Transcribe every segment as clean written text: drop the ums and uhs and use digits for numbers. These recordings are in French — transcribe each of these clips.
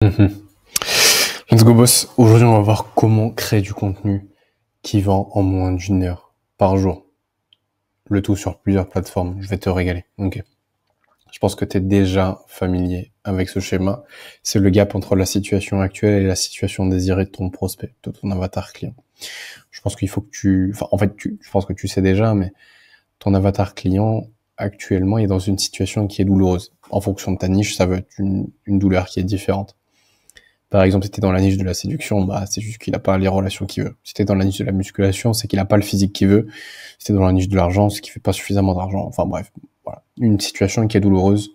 Let's go boss. Aujourd'hui on va voir comment créer du contenu qui vend en moins d'une heure par jour. Le tout sur plusieurs plateformes. Je vais te régaler. Ok. Je pense que tu es déjà familier avec ce schéma. C'est le gap entre la situation actuelle et la situation désirée de ton prospect, de ton avatar client. Je pense qu'il faut que je pense que tu sais déjà, mais ton avatar client actuellement est dans une situation qui est douloureuse. En fonction de ta niche, ça va être une douleur qui est différente. Par exemple, si t'es dans la niche de la séduction, c'est juste qu'il a pas les relations qu'il veut. Si t'es dans la niche de la musculation, c'est qu'il a pas le physique qu'il veut. Si t'es dans la niche de l'argent, c'est qu'il fait pas suffisamment d'argent. Enfin bref, voilà. Une situation qui est douloureuse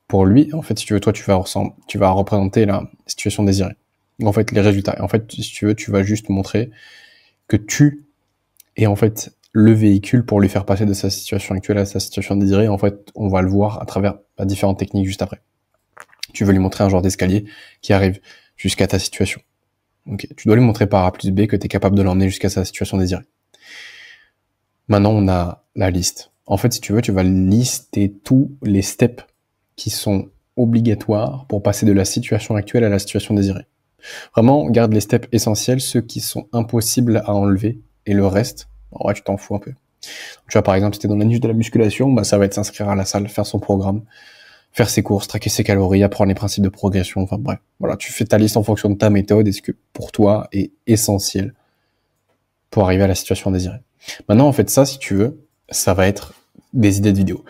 pour lui. En fait, si tu veux, toi, tu vas représenter la situation désirée. En fait, les résultats. Et en fait, si tu veux, tu vas juste montrer que tu es en fait le véhicule pour lui faire passer de sa situation actuelle à sa situation désirée. En fait, on va le voir à travers différentes techniques juste après. Tu veux lui montrer un genre d'escalier qui arrive jusqu'à ta situation. Okay. Tu dois lui montrer par A plus B que tu es capable de l'emmener jusqu'à sa situation désirée. Maintenant, on a la liste. En fait, si tu veux, tu vas lister tous les steps qui sont obligatoires pour passer de la situation actuelle à la situation désirée. Vraiment, garde les steps essentiels, ceux qui sont impossibles à enlever, et le reste, en vrai, tu t'en fous un peu. Tu vois, par exemple, si tu es dans la niche de la musculation, ça va être s'inscrire à la salle, faire son programme, faire ses courses, traquer ses calories, apprendre les principes de progression, enfin bref. Voilà, tu fais ta liste en fonction de ta méthode et ce que pour toi est essentiel pour arriver à la situation désirée. Maintenant, en fait, ça, si tu veux, ça va être des idées de vidéo.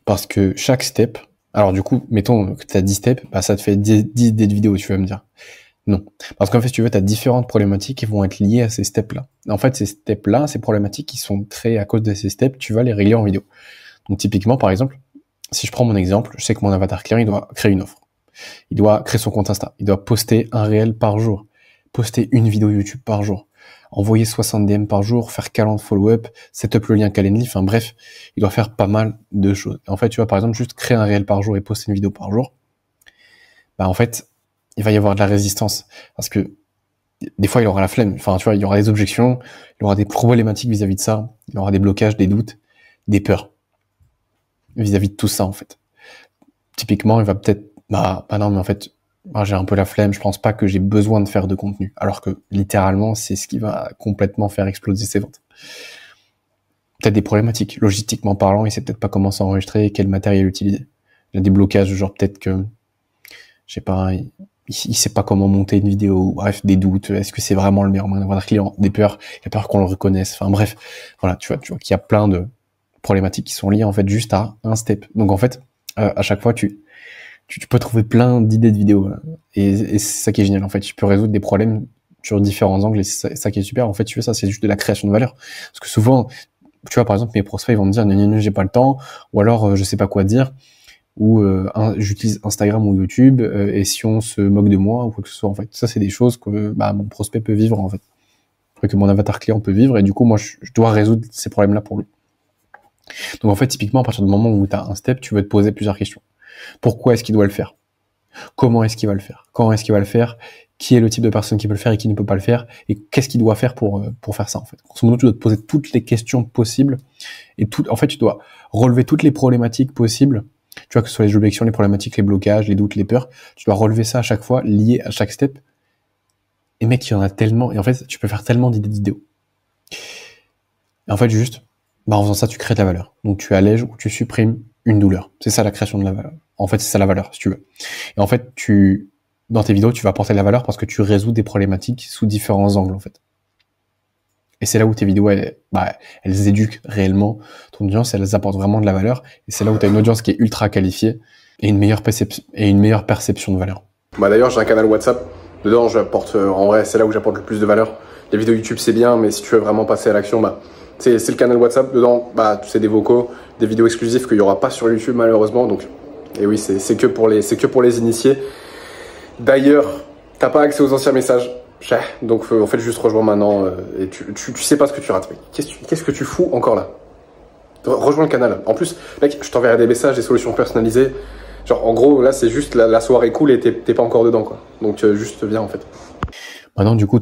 Parce que chaque step, alors du coup, mettons que tu as 10 steps, ça te fait 10 idées de vidéo, tu vas me dire. Non. Parce qu'en fait, si tu veux, tu as différentes problématiques qui vont être liées à ces steps-là. En fait, ces steps-là, ces problématiques qui sont créées à cause de ces steps, tu vas les régler en vidéo. Donc typiquement, par exemple, si je prends mon exemple, je sais que mon avatar client, il doit créer une offre. Il doit créer son compte Insta. Il doit poster un réel par jour. Poster une vidéo YouTube par jour. Envoyer 60 DM par jour, faire 40 follow-up, setup le lien Calendly, enfin bref, il doit faire pas mal de choses. En fait, tu vois, par exemple, juste créer un réel par jour et poster une vidéo par jour, en fait, il va y avoir de la résistance. Parce que des fois, il aura la flemme. Enfin, tu vois, il y aura des objections, il aura des problématiques vis-à-vis de ça, il aura des blocages, des doutes, des peurs vis-à-vis de tout ça, en fait. Typiquement, il va peut-être, non, mais en fait, j'ai un peu la flemme, je pense pas que j'ai besoin de faire de contenu. Alors que, littéralement, c'est ce qui va complètement faire exploser ses ventes. Peut-être des problématiques. Logistiquement parlant, il sait peut-être pas comment s'enregistrer, quel matériel utiliser. Il y a des blocages, genre peut-être que, je sais pas, il sait pas comment monter une vidéo, bref, des doutes, est-ce que c'est vraiment le meilleur moyen d'avoir un client, des peurs, il y a peur qu'on le reconnaisse, enfin bref, voilà, tu vois qu'il y a plein de problématiques qui sont liées en fait juste à un step. Donc en fait, à chaque fois, tu peux trouver plein d'idées de vidéos et c'est ça qui est génial en fait. Tu peux résoudre des problèmes sur différents angles et c'est ça qui est super. En fait, tu fais ça, c'est juste de la création de valeur. Parce que souvent, tu vois, par exemple, mes prospects ils vont me dire non, j'ai pas le temps, ou alors je sais pas quoi dire, ou j'utilise Instagram ou YouTube et si on se moque de moi ou quoi que ce soit. En fait, ça c'est des choses que mon prospect peut vivre en fait, que mon avatar client peut vivre et du coup moi je dois résoudre ces problèmes-là pour lui. Donc en fait, typiquement, à partir du moment où tu as un step, tu veux te poser plusieurs questions. Pourquoi est-ce qu'il doit le faire? Comment est-ce qu'il va le faire? Quand est-ce qu'il va le faire? Qui est le type de personne qui peut le faire et qui ne peut pas le faire? Et qu'est-ce qu'il doit faire pour faire ça, en fait? En ce moment, tu dois te poser toutes les questions possibles et en fait, tu dois relever toutes les problématiques possibles. Tu vois, que ce soit les objections, les problématiques, les blocages, les doutes, les peurs. Tu dois relever ça à chaque fois, lié à chaque step. Et mec, il y en a tellement. Et en fait, tu peux faire tellement d'idées de vidéos. Et en fait, juste, en faisant ça, tu crées de la valeur. Donc, tu allèges ou tu supprimes une douleur. C'est ça la création de la valeur. En fait, c'est ça la valeur, si tu veux. Et en fait, dans tes vidéos, tu vas apporter de la valeur parce que tu résous des problématiques sous différents angles, en fait. Et c'est là où tes vidéos, elles éduquent réellement ton audience, elles apportent vraiment de la valeur. Et c'est là où tu as une audience qui est ultra qualifiée et une meilleure perception de valeur. D'ailleurs, j'ai un canal WhatsApp. Dedans, j'apporte, en vrai, c'est là où j'apporte le plus de valeur. Les vidéos YouTube, c'est bien, mais si tu veux vraiment passer à l'action, c'est le canal WhatsApp. Dedans, tu sais, des vocaux, des vidéos exclusives qu'il n'y aura pas sur YouTube, malheureusement. Donc, et oui, c'est que pour les initiés. D'ailleurs, t'as pas accès aux anciens messages. Donc, en fait, juste rejoins maintenant et tu sais pas ce que tu rates. Qu'est-ce que tu fous encore là? Rejoins le canal. En plus, mec, je t'enverrai des messages, des solutions personnalisées. Genre, en gros, là, c'est juste la soirée cool et t'es pas encore dedans, quoi. Donc, juste viens, en fait. Maintenant, du coup,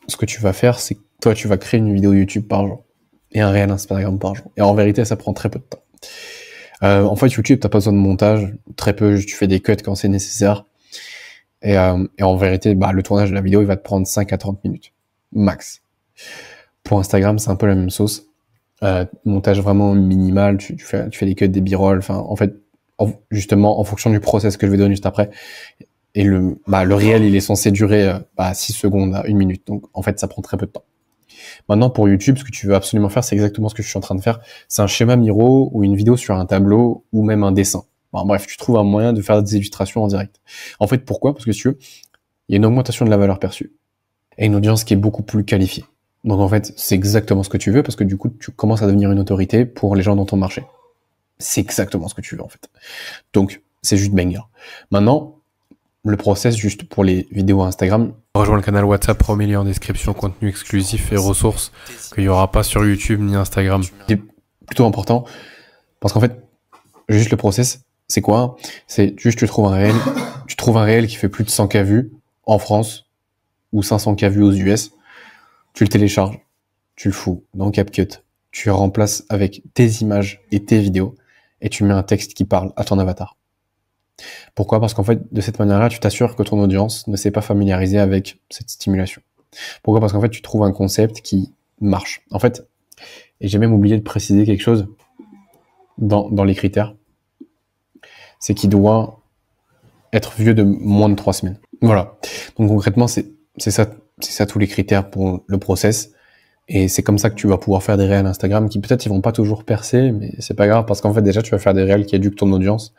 ce que tu vas faire, c'est que toi, tu vas créer une vidéo YouTube par jour et un réel Instagram par jour. Et en vérité, ça prend très peu de temps. En fait, YouTube, t'as pas besoin de montage, très peu. Tu fais des cuts quand c'est nécessaire. Et en vérité, le tournage de la vidéo, il va te prendre 5 à 30 minutes. Max. Pour Instagram, c'est un peu la même sauce. Montage vraiment minimal, tu fais des cuts, des b-rolls, enfin, en fait, justement, en fonction du process que je vais donner juste après. Et le réel, il est censé durer 6 secondes à 1 minute. Donc, en fait, ça prend très peu de temps. Maintenant, pour YouTube, ce que tu veux absolument faire, c'est exactement ce que je suis en train de faire. C'est un schéma Miro ou une vidéo sur un tableau ou même un dessin. Bref, tu trouves un moyen de faire des illustrations en direct. En fait, pourquoi? Parce que si tu veux, il y a une augmentation de la valeur perçue et une audience qui est beaucoup plus qualifiée. Donc en fait, c'est exactement ce que tu veux parce que du coup, tu commences à devenir une autorité pour les gens dans ton marché. C'est exactement ce que tu veux en fait. Donc, c'est juste banger. Maintenant, le process juste pour les vidéos Instagram. Rejoins le canal WhatsApp, premier lien en description, contenu exclusif et ressources qu'il n'y aura pas sur YouTube ni Instagram. C'est plutôt important parce qu'en fait, juste le process, c'est quoi? C'est juste tu trouves un réel qui fait plus de 100K vues en France ou 500K vues aux US. Tu le télécharges, tu le fous dans CapCut, tu remplaces avec tes images et tes vidéos et tu mets un texte qui parle à ton avatar. Pourquoi? Parce qu'en fait, de cette manière-là, tu t'assures que ton audience ne s'est pas familiarisée avec cette stimulation. Pourquoi? Parce qu'en fait, tu trouves un concept qui marche. En fait, et j'ai même oublié de préciser quelque chose dans les critères, c'est qu'il doit être vieux de moins de 3 semaines. Voilà. Donc concrètement, c'est ça tous les critères pour le process. Et c'est comme ça que tu vas pouvoir faire des réels Instagram qui peut-être ils vont pas toujours percer, mais c'est pas grave parce qu'en fait déjà tu vas faire des réels qui éduquent ton audience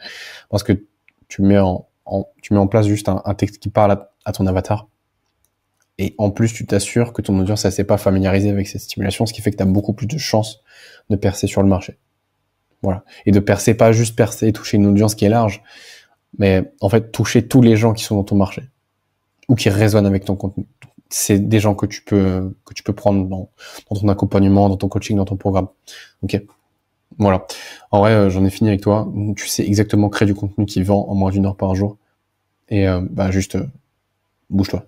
parce que tu mets en place juste un texte qui parle à ton avatar. Et en plus, tu t'assures que ton audience, elle s'est pas familiarisée avec cette stimulation, ce qui fait que tu as beaucoup plus de chances de percer sur le marché. Voilà. Et de percer, pas juste percer et toucher une audience qui est large, mais en fait, toucher tous les gens qui sont dans ton marché ou qui résonnent avec ton contenu. C'est des gens que tu peux prendre dans ton accompagnement, dans ton coaching, dans ton programme. Ok. Voilà. En vrai, j'en ai fini avec toi. Tu sais exactement créer du contenu qui vend en moins d'1 heure par jour. Et juste, bouge-toi.